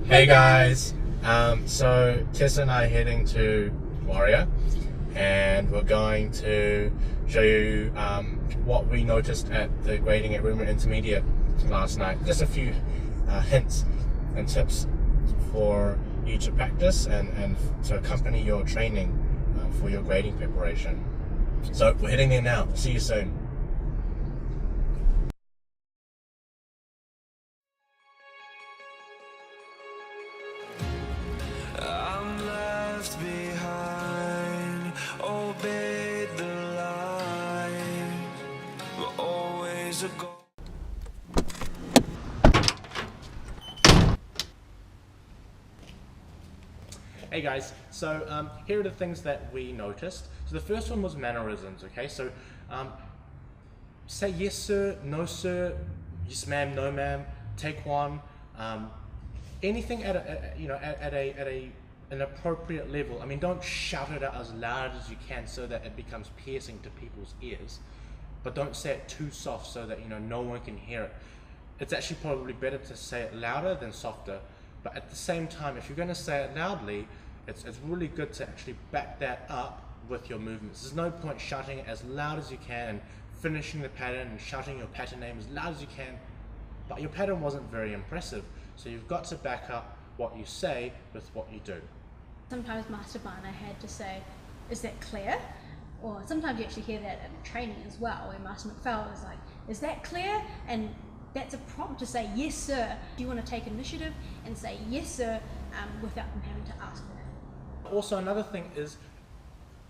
Hey guys, so Tessa and I are heading to Warrior, and we're going to show you what we noticed at the grading at Rumour Intermediate last night. Just a few hints and tips for you to practice and to accompany your training for your grading preparation. So we're heading there now. See you soon. I'm left behind, obeyed the line, but always a goal. Hey guys, so here are the things that we noticed. So the first one was mannerisms, okay? So say yes sir, no sir, yes ma'am, no ma'am, take one, anything at an appropriate level. I mean, don't shout it out as loud as you can so that it becomes piercing to people's ears, but don't say it too soft so that no one can hear it. It's actually probably better to say it louder than softer, but at the same time, if you're going to say it loudly, it's really good to actually back that up with your movements. There's no point shouting it as loud as you can and finishing the pattern and shouting your pattern name as loud as you can, but your pattern wasn't very impressive. So you've got to back up what you say with what you do. Sometimes Master Bana had to say, is that clear? Or sometimes you actually hear that in training as well, where Master McPhail is like, is that clear? And that's a prompt to say, yes sir. Do you want to take initiative and say, yes sir, without them having to ask for that? Also, another thing is,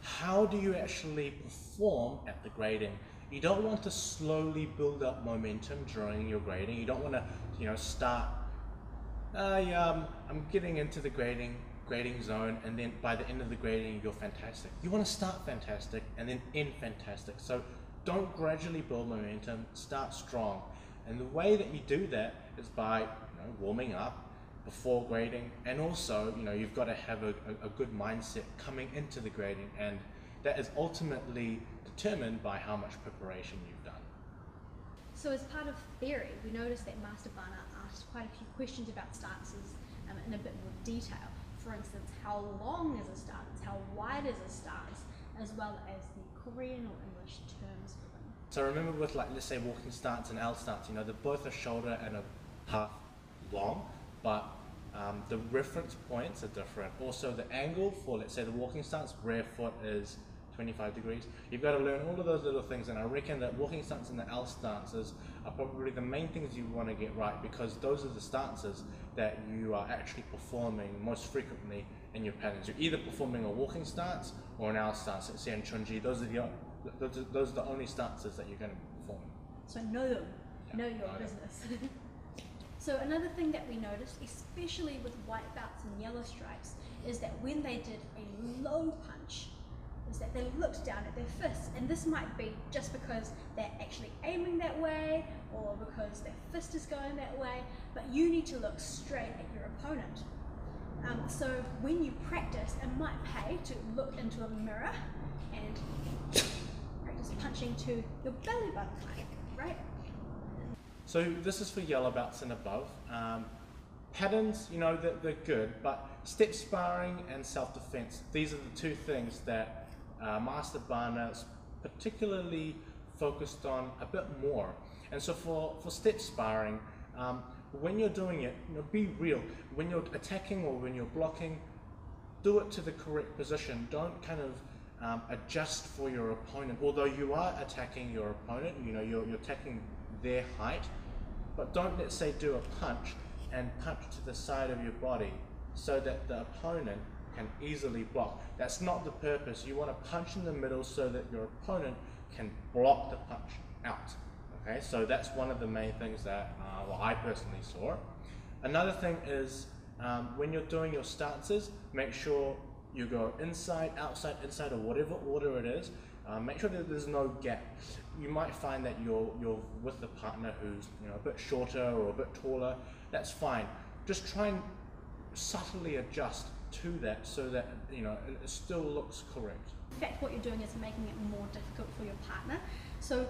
how do you actually perform at the grading? You don't want to slowly build up momentum during your grading. You don't want to, start, I'm getting into the grading zone, and then by the end of the grading, you're fantastic. You want to start fantastic and then end fantastic. So don't gradually build momentum, start strong. And the way that you do that is by warming up before grading, and also you've got to have a good mindset coming into the grading, and that is ultimately determined by how much preparation you've done. So as part of theory, we noticed that Master Bana asked quite a few questions about stances in a bit more detail. For instance, how long is a stance, how wide is a stance, as well as the Korean or English terms for them. So remember with let's say walking stance and L stance, they're both a shoulder and a half long, but the reference points are different. Also the angle for, let's say, the walking stance, rear foot is 25 degrees. You've got to learn all of those little things, and I reckon that walking stance and the L stances are probably the main things you want to get right, because those are the stances that you are actually performing most frequently in your patterns. You're either performing a walking stance or an L stance. Let's say in Chunji, those are the only stances that you're going to be performing. So know them, know your business. So another thing that we noticed, especially with white belts and yellow stripes, is that when they did a low punch, is that they looked down at their fists, and this might be just because they're actually aiming that way or because their fist is going that way, but you need to look straight at your opponent. So when you practice, it might pay to look into a mirror and practice punching to your belly button height, right? So this is for yellow belts and above. Patterns, they're good, but step sparring and self-defense, these are the two things that Master Bana is particularly focused on a bit more. And so for step sparring, when you're doing it, be real. When you're attacking or when you're blocking, do it to the correct position. Don't kind of adjust for your opponent. Although you are attacking your opponent, you're attacking their height, but don't, let's say, do a punch and punch to the side of your body so that the opponent can easily block. That's not the purpose. You want to punch in the middle so that your opponent can block the punch out. Okay, so that's one of the main things that I personally saw. Another thing is when you're doing your stances, make sure you go inside, outside, inside, or whatever order it is. Make sure that there's no gap. You might find that you're with a partner who's a bit shorter or a bit taller. That's fine. Just try and subtly adjust to that so that it still looks correct. In fact, what you're doing is making it more difficult for your partner. So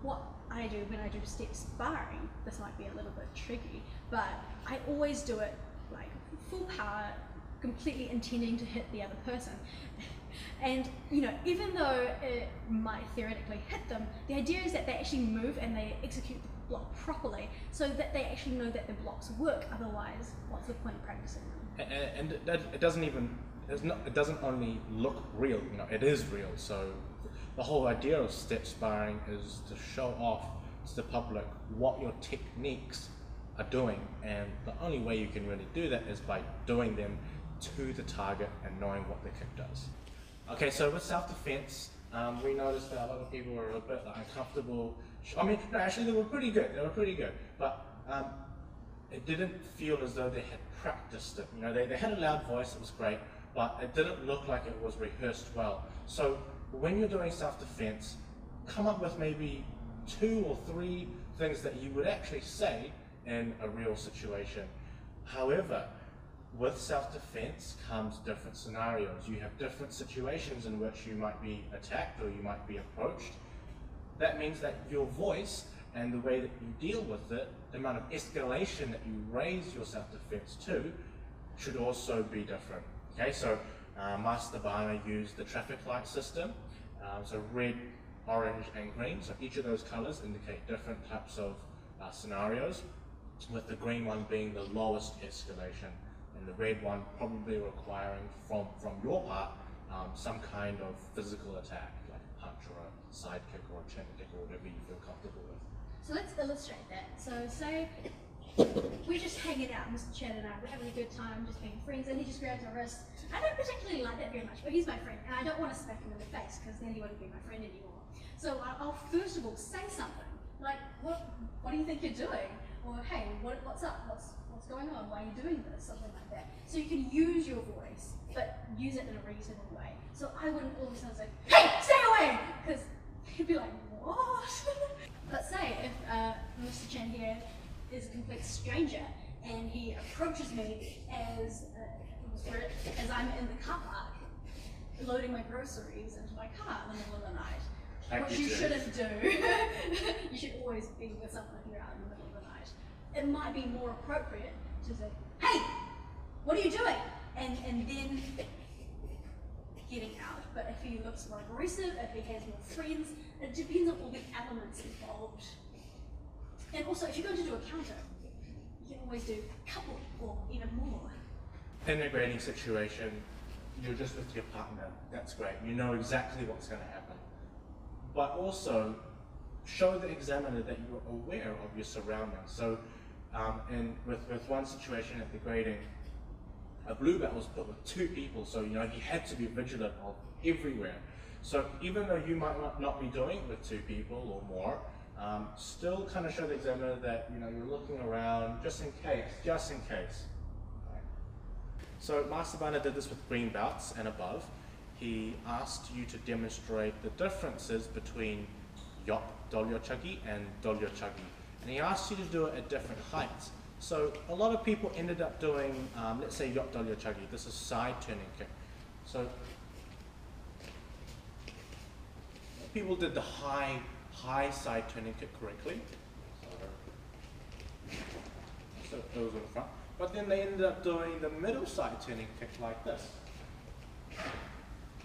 what I do when I do step sparring, this might be a little bit tricky, but I always do it like full power, completely intending to hit the other person. And you know, even though it might theoretically hit them, the idea is that they actually move and they execute the block properly, so that they actually know that the blocks work. Otherwise, what's the point of practicing them? And it doesn't even, it doesn't only look real, you know, it is real. So the whole idea of step sparring is to show off to the public what your techniques are doing, and the only way you can really do that is by doing them to the target and knowing what the kick does. Okay, so with self-defense, we noticed that a lot of people were a bit uncomfortable. I mean, no, actually they were pretty good. They were pretty good, but it didn't feel as though they had practiced it. You know, they had a loud voice. It was great, but it didn't look like it was rehearsed well. So when you're doing self-defense, come up with maybe 2 or 3 things that you would actually say in a real situation. However, with self-defense comes different scenarios. You have different situations in which you might be attacked or you might be approached. That means that your voice and the way that you deal with it, the amount of escalation that you raise your self-defense to, should also be different. Okay, so Master Bana used the traffic light system. So red, orange and green. So each of those colors indicate different types of scenarios, with the green one being the lowest escalation, and the red one probably requiring from your part some kind of physical attack, like a punch or a side kick or a chin kick or whatever you feel comfortable with. So let's illustrate that. So say we're just hanging out, Mr. Chad and I, we're having a good time, just being friends, and he just grabs our wrist. I don't particularly like that very much, but he's my friend, and I don't want to smack him in the face, because then he wouldn't be my friend anymore. So I'll first of all say something, like, what do you think you're doing? Or, hey, what's up? What's going on? Why are you doing this? Something like that. So you can use your voice, but use it in a reasonable way. So I wouldn't all of a sudden say, hey, stay away! Because he'd be like, what? But say if Mr. Chen here is a complete stranger and he approaches me as I'm in the car park loading my groceries into my car in the middle of the night, which you shouldn't do. You should always be with someone if you're out in the middle of the night. It might be more appropriate to say, hey, what are you doing? And then getting out. But if he looks more aggressive, if he has more friends, it depends on all the elements involved. And also, if you're going to do a counter, you can always do a couple or even more. In a grading situation, you're just with your partner. That's great. You know exactly what's going to happen. But also, show the examiner that you're aware of your surroundings. So, with one situation at the grading, a blue belt was put with 2 people, so you know he had to be vigilant of everywhere. So even though you might not be doing it with 2 people or more, still kind of show the examiner that you know you're looking around just in case. Right. So Master Bana did this with green belts and above. He asked you to demonstrate the differences between Yop Dolyochagi and Dolyochagi, and he asked you to do it at different heights. So a lot of people ended up doing, let's say Yop Dolyochagi. This is side turning kick. So people did the high side turning kick correctly. So those on the front. But then they ended up doing the middle side turning kick like this.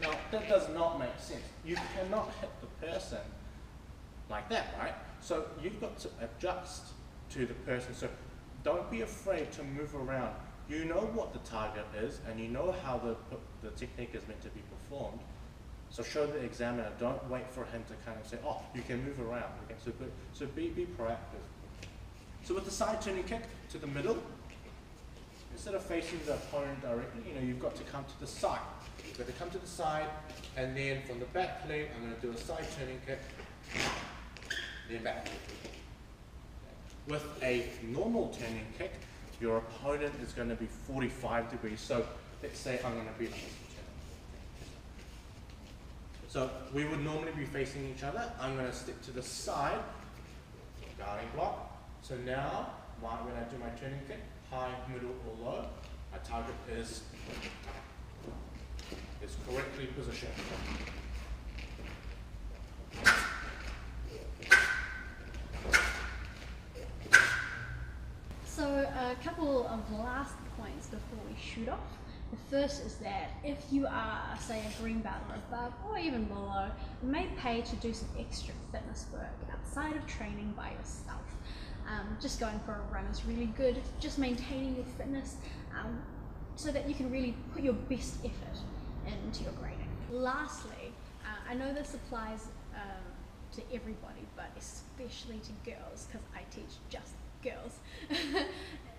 Now that does not make sense. You cannot hit the person like that, right? So you've got to adjust to the person. So don't be afraid to move around. You know what the target is, and you know how the technique is meant to be performed. So show the examiner. Don't wait for him to kind of say, "Oh, you can move around." Okay, so be proactive. So with the side turning kick to the middle, instead of facing the opponent directly, you know you've got to come to the side. You've got to come to the side, and then from the back leg, I'm going to do a side turning kick, then back leg. With a normal turning kick, your opponent is going to be 45 degrees. So let's say I'm going to be like this. So we would normally be facing each other. I'm going to stick to the side, guarding block. So now, when I do my turning kick, high, middle, or low, my target is correctly positioned. So couple of last points before we shoot off. The first is that if you are, say, a green belt or above, or even below, it may pay to do some extra fitness work outside of training by yourself. Just going for a run is really good, just maintaining your fitness so that you can really put your best effort into your grading. Lastly, I know this applies to everybody, but especially to girls, because I teach just girls.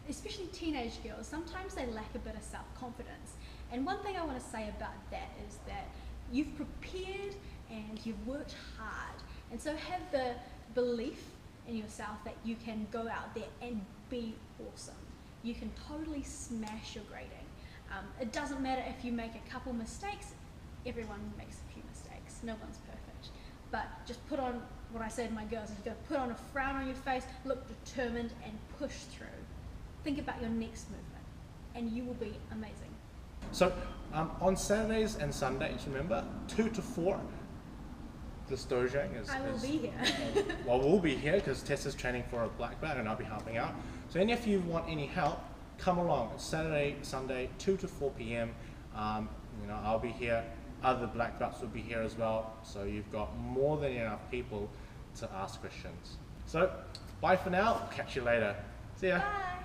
Especially teenage girls, sometimes they lack a bit of self-confidence. And one thing I want to say about that is that you've prepared and you've worked hard, and so have the belief in yourself that you can go out there and be awesome. You can totally smash your grading. It doesn't matter if you make a couple mistakes, everyone makes a few mistakes, no one's perfect. But just put on, what I say to my girls is, you've got to put on a frown on your face, look determined and push through. Think about your next movement and you will be amazing. So on Saturdays and Sundays, remember, 2 to 4, this dojang is... I will be here. Well, we'll be here because Tessa's training for a black belt and I'll be helping out. So if you want any help, come along. It's Saturday, Sunday, 2 to 4 p.m. I'll be here. Other black belts will be here as well. So you've got more than enough people to ask questions. So bye for now. Catch you later. See ya. Bye.